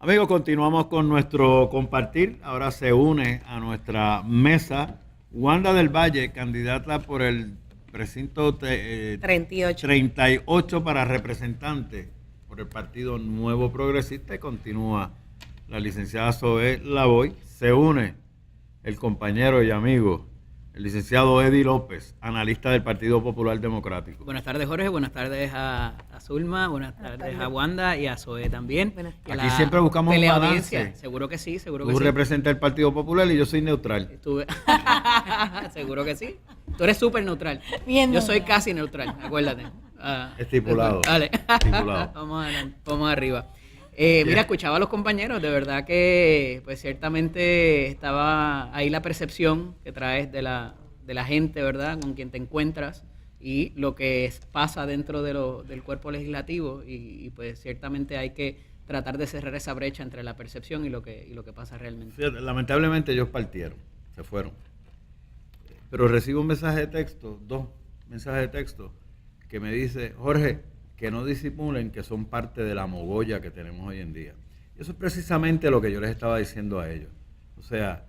Amigos, continuamos con nuestro compartir. Ahora se une a nuestra mesa Wanda del Valle, candidata por el precinto 38 para representante por el Partido Nuevo Progresista, y continúa la licenciada Zoe Lavoy. Se une el compañero y amigo, el licenciado Eddie López, analista del Partido Popular Democrático. Buenas tardes, Jorge. Buenas tardes a Zulma. Buenas tardes a Wanda y a Zoe también. Aquí siempre buscamos un balance. Seguro que sí, seguro que sí. Tú representas el Partido Popular y yo soy neutral. Seguro que sí. Tú eres súper neutral. Bien, yo soy casi neutral, acuérdate. Estipulado. Dale. Estipulado. Vamos arriba. Mira, escuchaba a los compañeros, de verdad que pues ciertamente estaba ahí la percepción que traes de la gente, ¿verdad?, con quien te encuentras y lo que pasa dentro del cuerpo legislativo y pues ciertamente hay que tratar de cerrar esa brecha entre la percepción y lo que pasa realmente. Sí, lamentablemente ellos partieron, se fueron. Pero recibo un mensaje de texto, 2 mensajes de texto, que me dice: Jorge, que no disimulen que son parte de la mogolla que tenemos hoy en día. Y eso es precisamente lo que yo les estaba diciendo a ellos. O sea,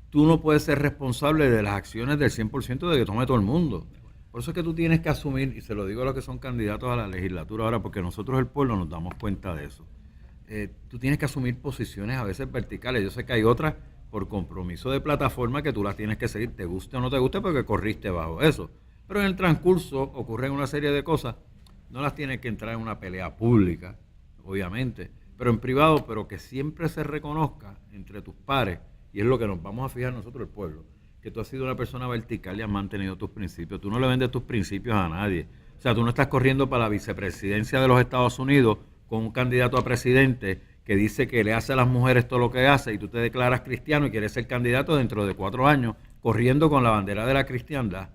tú no puedes ser responsable de las acciones del 100% de que tome todo el mundo. Por eso es que tú tienes que asumir, y se lo digo a los que son candidatos a la legislatura ahora, porque nosotros el pueblo nos damos cuenta de eso. Tú tienes que asumir posiciones a veces verticales. Yo sé que hay otras por compromiso de plataforma que tú las tienes que seguir, te guste o no te guste, porque corriste bajo eso. Pero en el transcurso ocurren una serie de cosas. No las tienes que entrar en una pelea pública, obviamente, pero en privado, pero que siempre se reconozca entre tus pares, y es lo que nos vamos a fijar nosotros, el pueblo, que tú has sido una persona vertical y has mantenido tus principios. Tú no le vendes tus principios a nadie. O sea, tú no estás corriendo para la vicepresidencia de los Estados Unidos con un candidato a presidente que dice que le hace a las mujeres todo lo que hace, y tú te declaras cristiano y quieres ser candidato dentro de 4 años corriendo con la bandera de la cristiandad.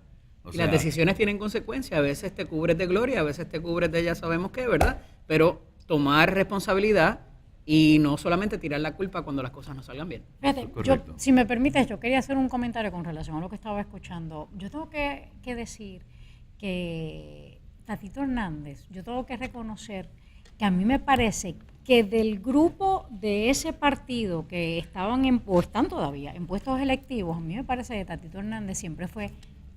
Y las decisiones tienen consecuencias, a veces te cubres de gloria, a veces te cubres de ya sabemos qué, ¿verdad? Pero tomar responsabilidad y no solamente tirar la culpa cuando las cosas no salgan bien. Fíjate, si me permites, yo quería hacer un comentario con relación a lo que estaba escuchando. Yo tengo que decir que Tatito Hernández, yo tengo que reconocer que a mí me parece que del grupo de ese partido que estaban o están todavía en puestos electivos, a mí me parece que Tatito Hernández siempre fue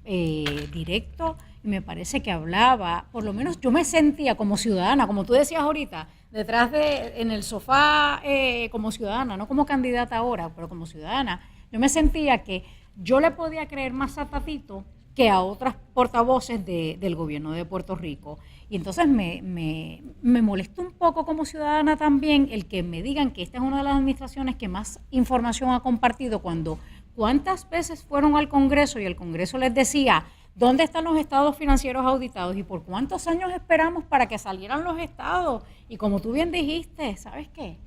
directo, y me parece que hablaba, por lo menos yo me sentía como ciudadana, como tú decías ahorita, detrás en el sofá, como ciudadana, no como candidata ahora, pero como ciudadana, yo me sentía que yo le podía creer más a Tatito que a otras portavoces del gobierno de Puerto Rico. Y entonces me molesta un poco como ciudadana también el que me digan que esta es una de las administraciones que más información ha compartido, cuando ¿cuántas veces fueron al Congreso y el Congreso les decía dónde están los estados financieros auditados y por cuántos años esperamos para que salieran los estados? Y como tú bien dijiste, ¿sabes qué?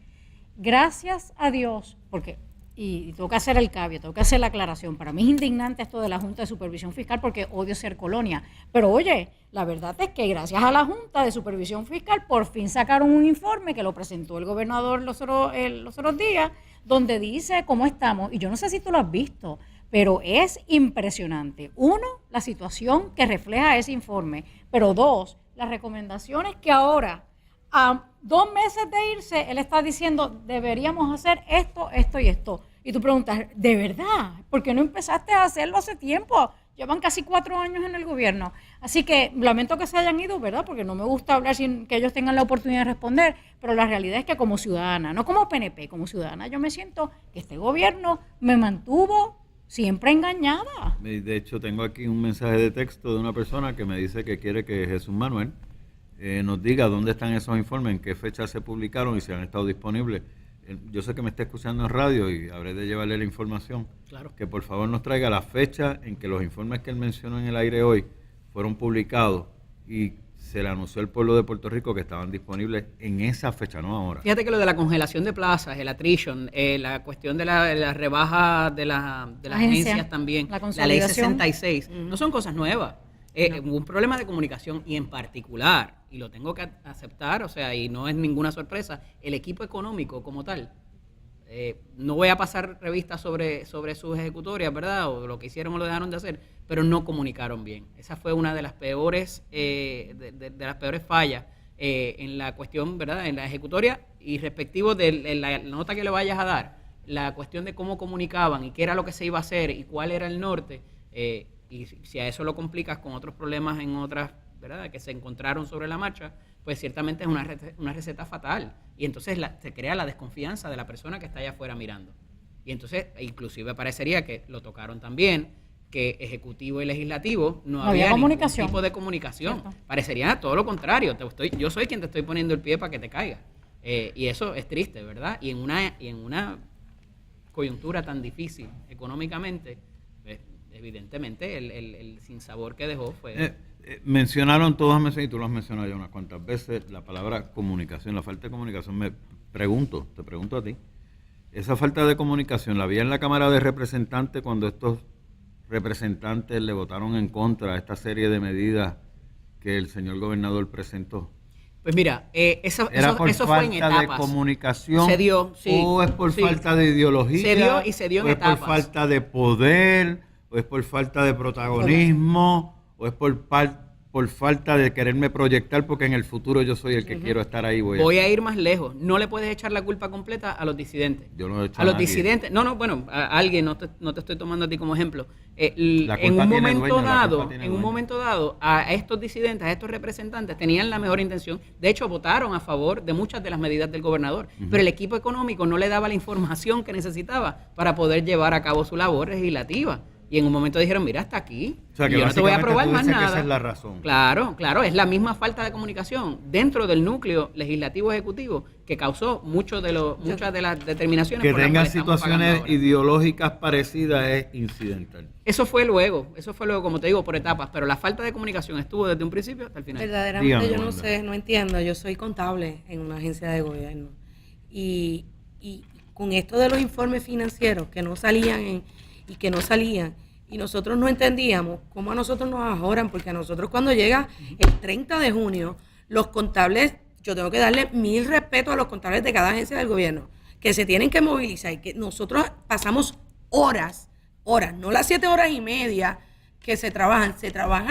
Gracias a Dios, porque, y tengo que hacer el cambio, tengo que hacer la aclaración, para mí es indignante esto de la Junta de Supervisión Fiscal porque odio ser colonia, pero oye, la verdad es que gracias a la Junta de Supervisión Fiscal por fin sacaron un informe que lo presentó el gobernador los otros días, donde dice cómo estamos, y yo no sé si tú lo has visto, pero es impresionante. 1, la situación que refleja ese informe, pero 2, las recomendaciones que ahora, a 2 meses de irse, él está diciendo, deberíamos hacer esto, esto y esto. Y tú preguntas, ¿de verdad? ¿Por qué no empezaste a hacerlo hace tiempo? Llevan casi 4 años en el gobierno. Así que lamento que se hayan ido, ¿verdad? Porque no me gusta hablar sin que ellos tengan la oportunidad de responder, pero la realidad es que como ciudadana, no como PNP, como ciudadana, yo me siento que este gobierno me mantuvo siempre engañada. De hecho, tengo aquí un mensaje de texto de una persona que me dice que quiere que Jesús Manuel nos diga dónde están esos informes, en qué fecha se publicaron y si han estado disponibles. Yo sé que me está escuchando en radio y habré de llevarle la información. Claro. Que por favor nos traiga la fecha en que los informes que él mencionó en el aire hoy fueron publicados y se le anunció al pueblo de Puerto Rico que estaban disponibles en esa fecha, no ahora. Fíjate que lo de la congelación de plazas, el attrition, la cuestión de la rebaja de las agencias también, la ley 66, no son cosas nuevas. No. Un problema de comunicación y en particular, y lo tengo que aceptar, o sea, y no es ninguna sorpresa, el equipo económico como tal. No voy a pasar revistas sobre sus ejecutorias, ¿verdad? O lo que hicieron o lo dejaron de hacer, pero no comunicaron bien. Esa fue una de las peores, de las peores fallas en la cuestión, ¿verdad?, en la ejecutoria, y respectivo de la nota que le vayas a dar, la cuestión de cómo comunicaban y qué era lo que se iba a hacer y cuál era el norte, y si a eso lo complicas con otros problemas en otras, ¿verdad?, que se encontraron sobre la marcha, pues ciertamente es una receta fatal. Y entonces se crea la desconfianza de la persona que está allá afuera mirando. Y entonces, inclusive parecería que lo tocaron también, que ejecutivo y legislativo no había ningún tipo de comunicación. ¿Cierto? Parecería todo lo contrario. Yo soy quien te estoy poniendo el pie para que te caiga. Y eso es triste, ¿verdad? Y en una coyuntura tan difícil económicamente, pues, evidentemente el sinsabor que dejó fue... mencionaron todas, y tú lo has mencionado ya unas cuantas veces, la palabra comunicación, la falta de comunicación. Te pregunto a ti, esa falta de comunicación la había en la Cámara de Representantes cuando estos representantes le votaron en contra a esta serie de medidas que el señor gobernador presentó. Pues mira, eso fue en etapas. ¿Falta de comunicación? Se dio, sí. ¿O es por falta de ideología? Se dio y se dio en etapas. ¿O es por falta de poder? ¿O es por falta de protagonismo? ¿O es por falta de quererme proyectar porque en el futuro yo soy el que quiero estar ahí? Voy a ir más lejos. No le puedes echar la culpa completa a los disidentes. Yo no he hecho a los disidentes. Bueno, a alguien, no te estoy tomando a ti como ejemplo. En un momento dado, a estos disidentes, a estos representantes, tenían la mejor intención. De hecho, votaron a favor de muchas de las medidas del gobernador. Pero el equipo económico no le daba la información que necesitaba para poder llevar a cabo su labor legislativa. Y en un momento dijeron, mira, hasta aquí, o sea, que yo no te voy a aprobar más nada. Esa es la razón. Claro, es la misma falta de comunicación dentro del núcleo legislativo ejecutivo que causó muchas de las determinaciones. Que tengan situaciones ideológicas parecidas es incidental. Eso fue luego, como te digo, por etapas, pero la falta de comunicación estuvo desde un principio hasta el final. Verdaderamente dígame, yo no sé, no entiendo, yo soy contable en una agencia de gobierno y con esto de los informes financieros que no salían y nosotros no entendíamos cómo a nosotros nos ajoran, porque a nosotros cuando llega el 30 de junio, los contables, yo tengo que darle 1000 respetos a los contables de cada agencia del gobierno, que se tienen que movilizar y que nosotros pasamos horas, no las 7 horas y media que se trabajan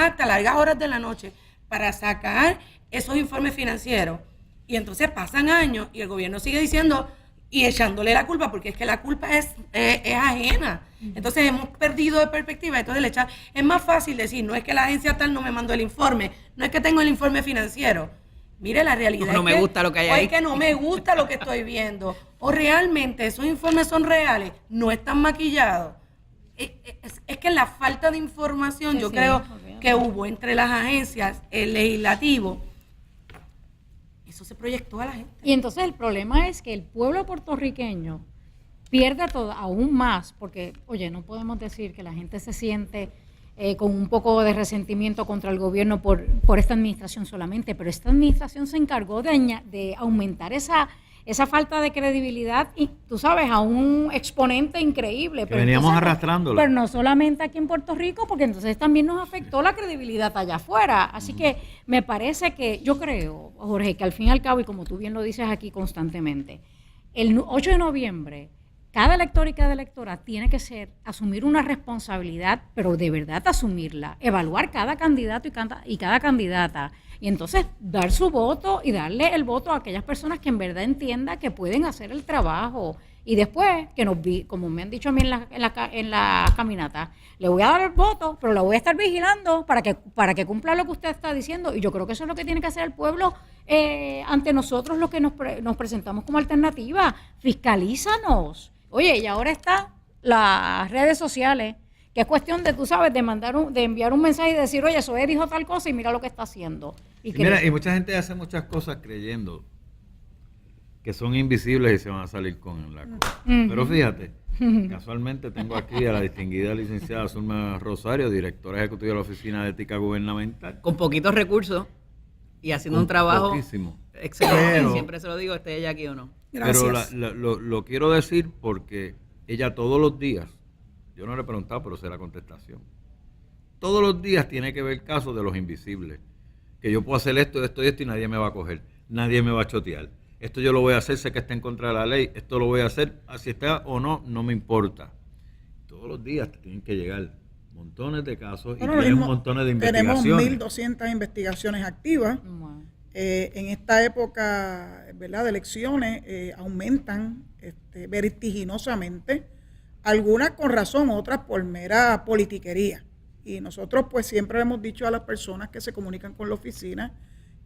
hasta largas horas de la noche para sacar esos informes financieros. Y entonces pasan años y el gobierno sigue diciendo y echándole la culpa, porque es que la culpa es ajena. Entonces hemos perdido de perspectiva. Entonces es más fácil decir, no es que la agencia tal no me mandó el informe, no es que tengo el informe financiero. Mire, la realidad no me gusta lo que hay ahí. Es que no me gusta lo que estoy viendo. O realmente esos informes son reales, no están maquillados. Es que la falta de información, yo creo que hubo entre las agencias, el legislativo, eso se proyectó a la gente. Y entonces el problema es que el pueblo puertorriqueño pierde todo, aún más, porque, oye, no podemos decir que la gente se siente con un poco de resentimiento contra el gobierno por esta administración solamente, pero esta administración se encargó de aumentar esa falta de credibilidad y, tú sabes, a un exponente increíble. Que veníamos arrastrándola. Pero no solamente aquí en Puerto Rico, porque entonces también nos afectó la credibilidad allá afuera. Así que me parece que, yo creo, Jorge, que al fin y al cabo, y como tú bien lo dices aquí constantemente, el 8 de noviembre, cada elector y cada electora tiene que asumir una responsabilidad, pero de verdad asumirla, evaluar cada candidato y cada candidata, y entonces dar su voto y darle el voto a aquellas personas que en verdad entiendan que pueden hacer el trabajo. Y después, como me han dicho a mí en la caminata, le voy a dar el voto, pero lo voy a estar vigilando para que cumpla lo que usted está diciendo. Y yo creo que eso es lo que tiene que hacer el pueblo ante nosotros, los que nos presentamos como alternativa. Fiscalízanos. Oye, y ahora están las redes sociales, que es cuestión de, tú sabes, de enviar un mensaje y decir, oye, Zoé dijo tal cosa y mira lo que está haciendo. Y mucha gente hace muchas cosas creyendo que son invisibles y se van a salir con la cosa. Pero fíjate, casualmente tengo aquí a la distinguida licenciada Zulma Rosario, directora ejecutiva de la Oficina de Ética Gubernamental. Con poquitos recursos y haciendo un trabajo poquísimo. Excelente, siempre se lo digo, esté ella aquí o no. Gracias. Pero lo quiero decir porque ella todos los días, yo no le he preguntado, pero sé la contestación, todos los días tiene que ver casos de los invisibles, que yo puedo hacer esto y nadie me va a coger, nadie me va a chotear, esto yo lo voy a hacer, sé que está en contra de la ley, esto lo voy a hacer, si está o no, no me importa. Todos los días te tienen que llegar montones de casos y tienes montones de investigaciones. Tenemos 1.200 investigaciones activas. en esta época, ¿verdad?, de elecciones aumentan vertiginosamente, algunas con razón, otras por mera politiquería. Y nosotros pues siempre hemos dicho a las personas que se comunican con la oficina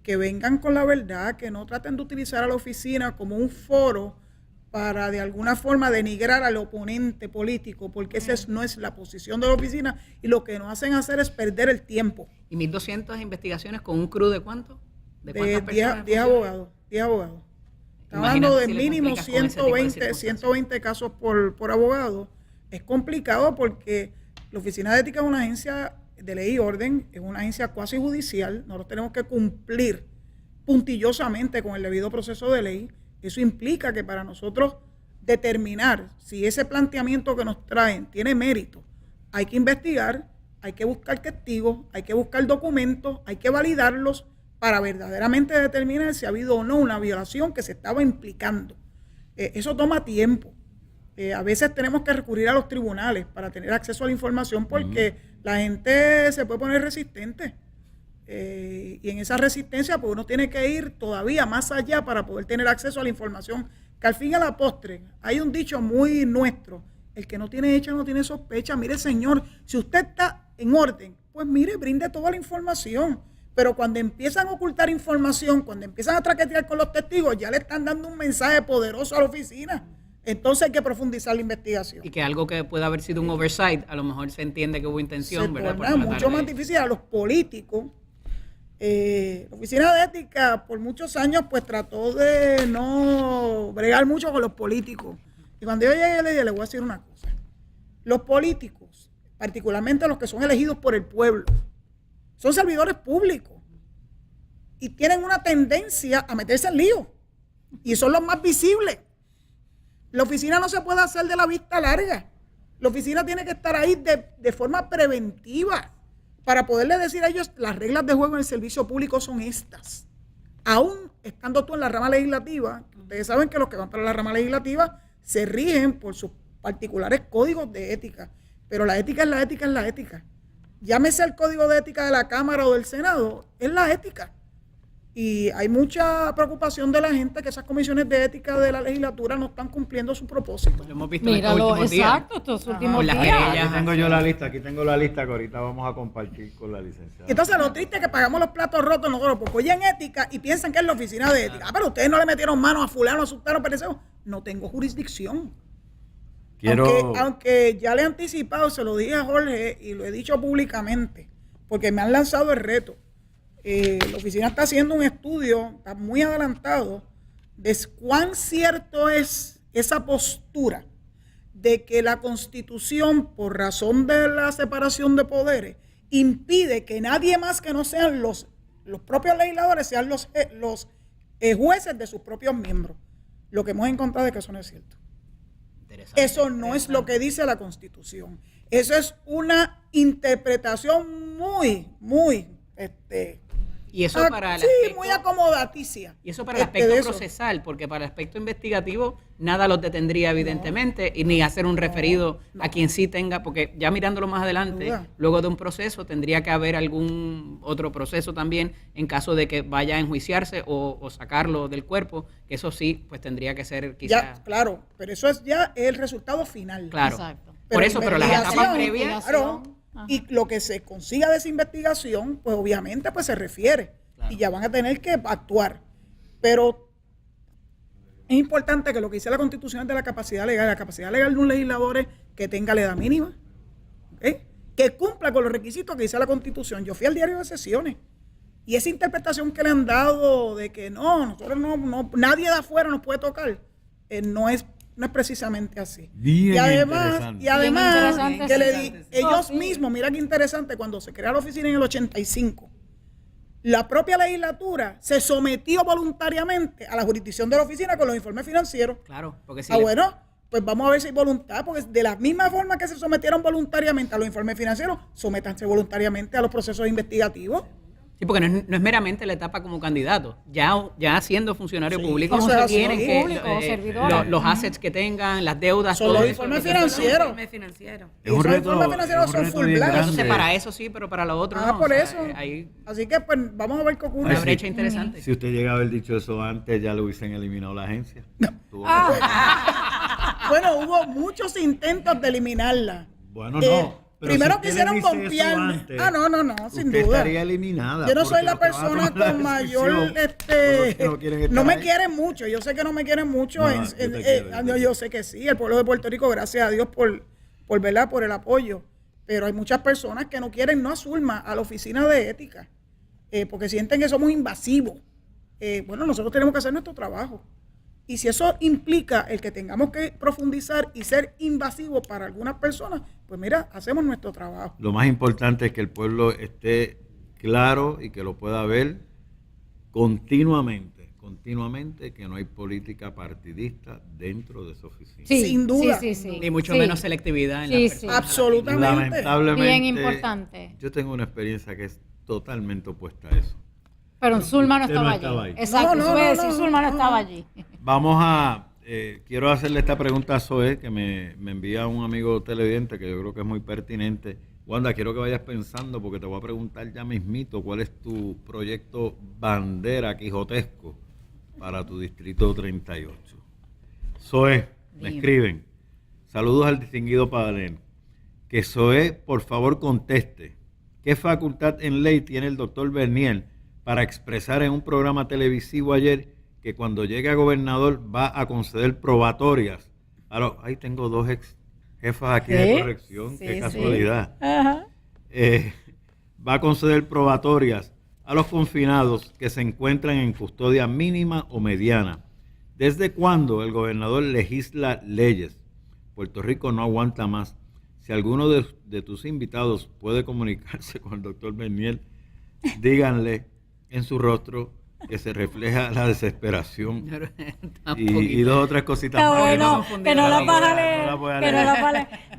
que vengan con la verdad, que no traten de utilizar a la oficina como un foro para de alguna forma denigrar al oponente político, porque esa no es la posición de la oficina y lo que nos hacen hacer es perder el tiempo. ¿Y 1.200 investigaciones con un crew de cuánto? ¿De cuántas personas? 10 abogados. Estamos hablando de mínimo 120 casos por abogado. Es complicado porque la Oficina de Ética es una agencia de ley y orden, es una agencia cuasi judicial. Nosotros tenemos que cumplir puntillosamente con el debido proceso de ley. Eso implica que para nosotros determinar si ese planteamiento que nos traen tiene mérito, hay que investigar, hay que buscar testigos, hay que buscar documentos, hay que validarlos para verdaderamente determinar si ha habido o no una violación que se estaba implicando. Eso toma tiempo. A veces tenemos que recurrir a los tribunales para tener acceso a la información porque la gente se puede poner resistente. Y en esa resistencia pues uno tiene que ir todavía más allá para poder tener acceso a la información, que al fin y a la postre hay un dicho muy nuestro: el que no tiene hecha no tiene sospecha. Mire, señor, si usted está en orden, pues mire, brinde toda la información, pero cuando empiezan a ocultar información, cuando empiezan a traquetear con los testigos, ya le están dando un mensaje poderoso a la oficina. Entonces hay que profundizar la investigación. Y que algo que pueda haber sido un oversight, a lo mejor se entiende que hubo intención, ¿verdad? Es mucho más difícil a los políticos. La Oficina de Ética por muchos años pues trató de no bregar mucho con los políticos. Y cuando yo llegué le dije, le voy a decir una cosa: los políticos, particularmente los que son elegidos por el pueblo, son servidores públicos y tienen una tendencia a meterse en lío, y son los más visibles. La oficina no se puede hacer de la vista larga. La oficina tiene que estar ahí de forma preventiva para poderle decir a ellos: las reglas de juego en el servicio público son estas. Aún estando tú en la rama legislativa, ustedes saben que los que van para la rama legislativa se rigen por sus particulares códigos de ética, pero la ética es la ética, es la ética. Llámese el código de ética de la Cámara o del Senado, es la ética. Y hay mucha preocupación de la gente que esas comisiones de ética de la legislatura no están cumpliendo su propósito. Lo hemos visto en estos últimos días. Exacto, estos últimos días. Aquí tengo yo la lista, que ahorita vamos a compartir con la licenciada. Entonces lo triste es que pagamos los platos rotos nosotros porque oyen ética y piensan que es la oficina de ética. Pero ustedes no le metieron mano a fulano, a sultano, pereceo. No tengo jurisdicción. Aunque ya le he anticipado, se lo dije a Jorge y lo he dicho públicamente, porque me han lanzado el reto. La oficina está haciendo un estudio, está muy adelantado, de cuán cierto es esa postura de que la Constitución, por razón de la separación de poderes, impide que nadie más que no sean los propios legisladores sean los jueces de sus propios miembros. Lo que hemos encontrado es que eso no es cierto. Eso no es lo que dice la Constitución. Eso es una interpretación muy y eso para el aspecto, muy acomodaticia. Y eso para el aspecto procesal, porque para el aspecto investigativo nada los detendría evidentemente, y ni hacer un referido a quien sí tenga, porque ya mirándolo más adelante, luego de un proceso tendría que haber algún otro proceso también en caso de que vaya a enjuiciarse o sacarlo del cuerpo, que eso sí, pues tendría que ser quizás. Ya, claro, pero eso es ya el resultado final. Claro. Exacto. Por eso, pero las etapas previas. Claro, y lo que se consiga de esa investigación, pues obviamente pues se refiere, claro, y ya van a tener que actuar. Pero es importante que lo que dice la Constitución es de la capacidad legal. La capacidad legal de un legislador es que tenga la edad mínima, ¿okay?, que cumpla con los requisitos que dice la Constitución. Yo fui al diario de sesiones y esa interpretación que le han dado de que nosotros no nadie de afuera nos puede tocar, no es precisamente así. Y además que ellos mismos, mira qué interesante, cuando se crea la oficina en el 85, la propia legislatura se sometió voluntariamente a la jurisdicción de la oficina con los informes financieros. Claro, porque sí. Bueno, pues vamos a ver si hay voluntad, porque de la misma forma que se sometieron voluntariamente a los informes financieros, sométanse voluntariamente a los procesos investigativos. Sí, porque no es meramente la etapa como candidato. Ya siendo funcionario público, tienen que los assets que tengan, las deudas. Son los informes financieros. Es un reto son full bien blast. Entonces, para eso sí, pero para lo otro no. Por o sea, eso. Ahí Así que pues vamos a ver qué ocurre. una brecha interesante. Si usted llega a haber dicho eso antes, ya lo hubiesen eliminado la agencia. Bueno, hubo muchos intentos de eliminarla. Bueno, no. Primero si quisieron bombearme. No, sin duda. Estaría eliminada. Yo no soy la persona con mayor, no me quieren mucho. Yo sé que no me quieren mucho. Yo sé que sí. El pueblo de Puerto Rico, gracias a Dios por el apoyo. Pero hay muchas personas que no quieren, no a Zulma, a la oficina de ética, porque sienten que somos invasivos. Bueno, nosotros tenemos que hacer nuestro trabajo. Y si eso implica el que tengamos que profundizar y ser invasivos para algunas personas, pues mira, hacemos nuestro trabajo. Lo más importante es que el pueblo esté claro y que lo pueda ver continuamente, que no hay política partidista dentro de esa oficina. Sí, sin duda. Sí. Ni mucho menos selectividad en las personas. Absolutamente. Lamentablemente, bien importante. Yo tengo una experiencia que es totalmente opuesta a eso. Pero Zulma no estaba allí. Exacto, Zulma no estaba allí. Vamos a, quiero hacerle esta pregunta a Zoe, que me envía un amigo televidente que yo creo que es muy pertinente. Wanda, quiero que vayas pensando, porque te voy a preguntar ya mismito cuál es tu proyecto bandera quijotesco para tu distrito 38. Zoe, me escriben. Saludos al distinguido panel. Que Zoe, por favor, conteste. ¿Qué facultad en ley tiene el doctor Bernier para expresar en un programa televisivo ayer que cuando llegue a gobernador va a conceder probatorias? Ahí tengo dos ex jefas aquí de corrección, qué casualidad. Ajá. Va a conceder probatorias a los confinados que se encuentran en custodia mínima o mediana. ¿Desde cuándo el gobernador legisla leyes? Puerto Rico no aguanta más. Si alguno de tus invitados puede comunicarse con el doctor Bernier, díganle en su rostro que se refleja la desesperación y dos o tres cositas más. Que no la vas a leer.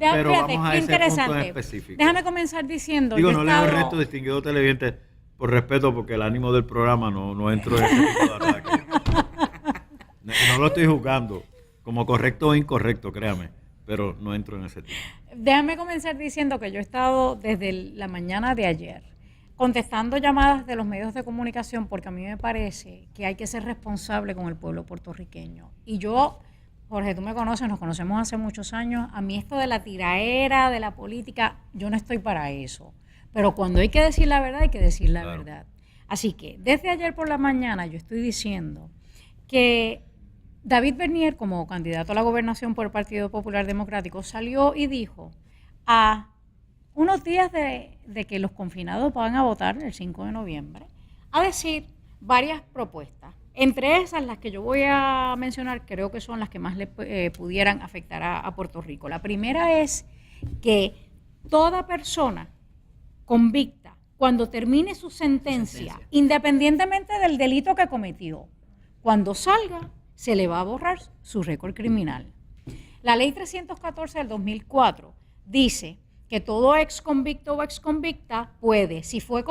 Pero vamos a ese punto en específico. Déjame comenzar diciendo. No leo el resto, distinguido televidente, por respeto, porque el ánimo del programa no entro en ese tipo de ataque. No lo estoy juzgando como correcto o incorrecto, créame, pero no entro en ese tipo. Déjame comenzar diciendo que yo he estado desde la mañana de ayer contestando llamadas de los medios de comunicación, porque a mí me parece que hay que ser responsable con el pueblo puertorriqueño. Y yo, Jorge, tú me conoces, nos conocemos hace muchos años, a mí esto de la tiraera, de la política, yo no estoy para eso. Pero cuando hay que decir la verdad, hay que decir la verdad. Así que desde ayer por la mañana yo estoy diciendo que David Bernier, como candidato a la gobernación por el Partido Popular Democrático, salió y dijo a unos días de que los confinados van a votar el 5 de noviembre, a decir varias propuestas. Entre esas, las que yo voy a mencionar, creo que son las que más le pudieran afectar a Puerto Rico. La primera es que toda persona convicta, cuando termine su sentencia, independientemente del delito que cometió, cuando salga, se le va a borrar su récord criminal. La ley 314 del 2004 dice que todo ex convicto o ex convicta puede, si fue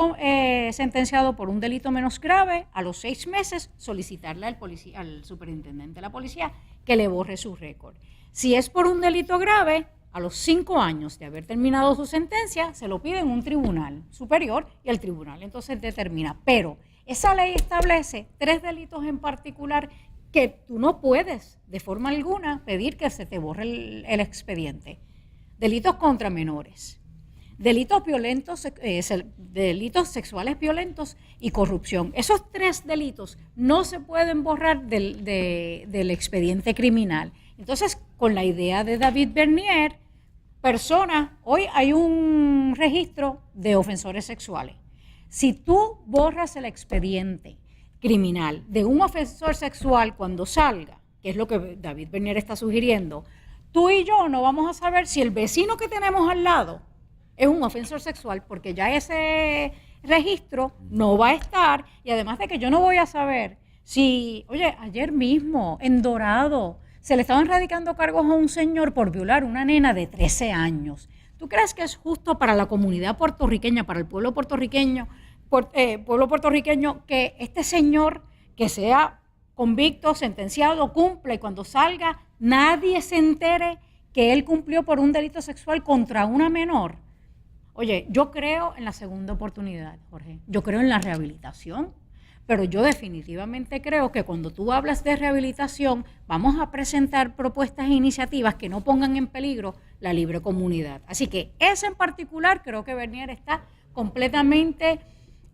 sentenciado por un delito menos grave, a los 6 meses solicitarle al superintendente de la policía que le borre su récord. Si es por un delito grave, a los 5 años de haber terminado su sentencia, se lo pide en un tribunal superior y el tribunal entonces determina. Pero esa ley establece 3 delitos en particular que tú no puedes de forma alguna pedir que se te borre el expediente. Delitos contra menores, delitos violentos, delitos sexuales violentos y corrupción. Esos 3 delitos no se pueden borrar del expediente criminal. Entonces, con la idea de David Bernier, hoy hay un registro de ofensores sexuales. Si tú borras el expediente criminal de un ofensor sexual cuando salga, que es lo que David Bernier está sugiriendo, tú y yo no vamos a saber si el vecino que tenemos al lado es un ofensor sexual, porque ya ese registro no va a estar, y además de que yo no voy a saber si, ayer mismo en Dorado se le estaban radicando cargos a un señor por violar a una nena de 13 años. ¿Tú crees que es justo para la comunidad puertorriqueña, para el pueblo puertorriqueño, pueblo puertorriqueño, que este señor que sea convicto, sentenciado, cumpla y cuando salga nadie se entere que él cumplió por un delito sexual contra una menor. Oye, yo creo en la segunda oportunidad, Jorge. Yo creo en la rehabilitación, pero yo definitivamente creo que cuando tú hablas de rehabilitación, vamos a presentar propuestas e iniciativas que no pongan en peligro la libre comunidad. Así que ese en particular creo que Bernier está completamente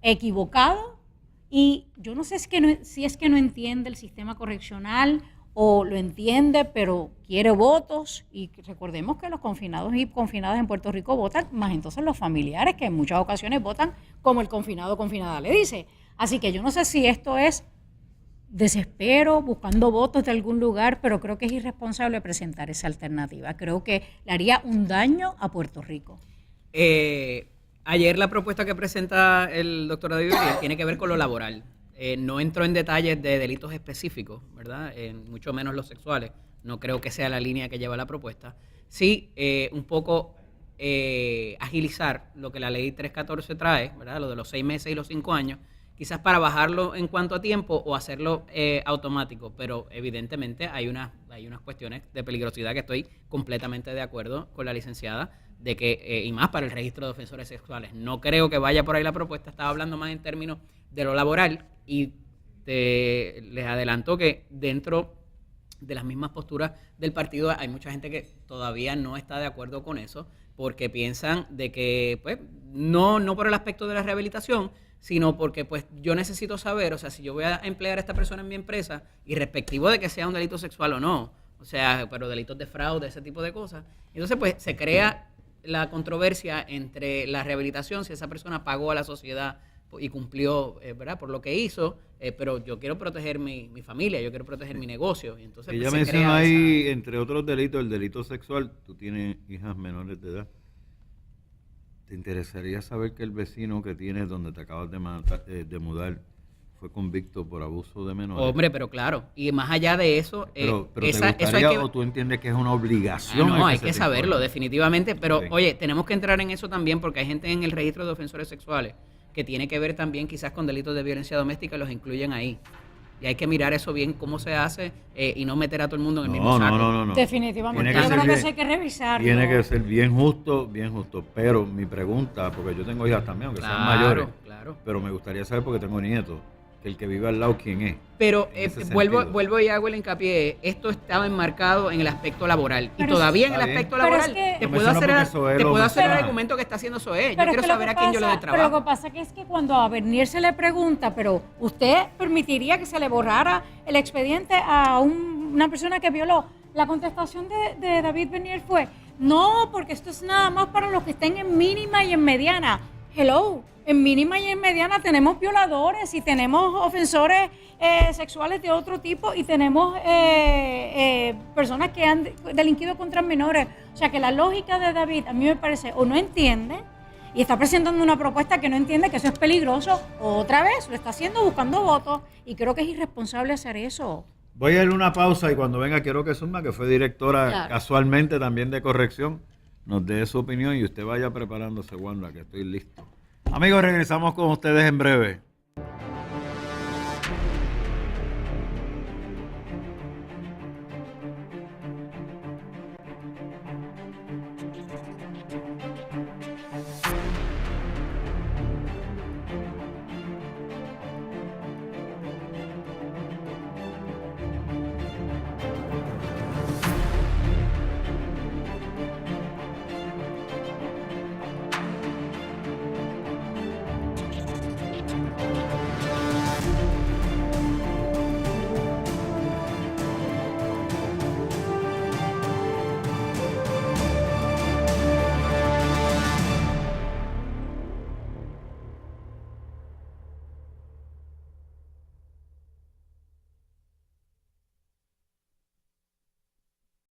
equivocado y yo no sé si es que no entiende el sistema correccional o lo entiende, pero quiere votos, y recordemos que los confinados y confinadas en Puerto Rico votan, más entonces los familiares, que en muchas ocasiones votan como el confinado o confinada le dice. Así que yo no sé si esto es desespero, buscando votos de algún lugar, pero creo que es irresponsable presentar esa alternativa. Creo que le haría un daño a Puerto Rico. Ayer la propuesta que presenta el doctor David Bernier tiene que ver con lo laboral. No entró en detalles de delitos específicos, ¿verdad? Mucho menos los sexuales. No creo que sea la línea que lleva la propuesta. Sí, un poco agilizar lo que la ley 314 trae, ¿verdad? Lo de los 6 meses y los 5 años, quizás para bajarlo en cuanto a tiempo o hacerlo automático, pero evidentemente hay unas cuestiones de peligrosidad que estoy completamente de acuerdo con la licenciada, de que, y más para el registro de ofensores sexuales. No creo que vaya por ahí la propuesta, estaba hablando más en términos de lo laboral y les adelanto que dentro de las mismas posturas del partido hay mucha gente que todavía no está de acuerdo con eso porque piensan de que, pues, no por el aspecto de la rehabilitación, sino porque, pues, yo necesito saber, o sea, si yo voy a emplear a esta persona en mi empresa y respectivo de que sea un delito sexual o no, o sea, pero delitos de fraude, ese tipo de cosas, entonces, pues, se crea la controversia entre la rehabilitación, si esa persona pagó a la sociedad y cumplió, ¿verdad?, por lo que hizo, pero yo quiero proteger mi familia, yo quiero proteger mi negocio. Y entonces, ella menciona ahí, entre otros delitos, el delito sexual. Tú tienes hijas menores de edad. ¿Te interesaría saber que el vecino que tienes donde te acabas de mudar fue convicto por abuso de menores? Hombre, pero claro, y más allá de eso... pero ¿te gustaría o tú entiendes que es una obligación? No, hay que saberlo, definitivamente, pero oye, tenemos que entrar en eso también porque hay gente en el registro de ofensores sexuales que tiene que ver también quizás con delitos de violencia doméstica y los incluyen ahí. Y hay que mirar eso bien, cómo se hace y no meter a todo el mundo en el mismo saco. No. Definitivamente. Yo creo que eso hay que revisarlo. Tiene que ser bien justo. Pero mi pregunta, porque yo tengo hijas también, aunque sean mayores, pero me gustaría saber, porque tengo nietos, que el que vive al lado, ¿quién es? Pero vuelvo y hago el hincapié. Esto estaba enmarcado en el aspecto laboral. Pero y todavía en el aspecto laboral te puedo hacer el argumento que está haciendo SOE. Yo quiero saber a quién yo le doy trabajo. Pero lo que pasa es que cuando a Bernier se le pregunta, pero ¿usted permitiría que se le borrara el expediente a una persona que violó? La contestación de David Bernier fue, no, porque esto es nada más para los que estén en mínima y en mediana. Hello. En mínima y en mediana tenemos violadores y tenemos ofensores sexuales de otro tipo y tenemos personas que han delinquido contra menores. O sea que la lógica de David a mí me parece o no entiende y está presentando una propuesta que no entiende que eso es peligroso, o otra vez lo está haciendo buscando votos y creo que es irresponsable hacer eso. Voy a ir a una pausa y cuando venga quiero que Zulma, que fue directora casualmente también de corrección, nos dé su opinión y usted vaya preparándose, Wanda, que estoy listo. Amigos, regresamos con ustedes en breve.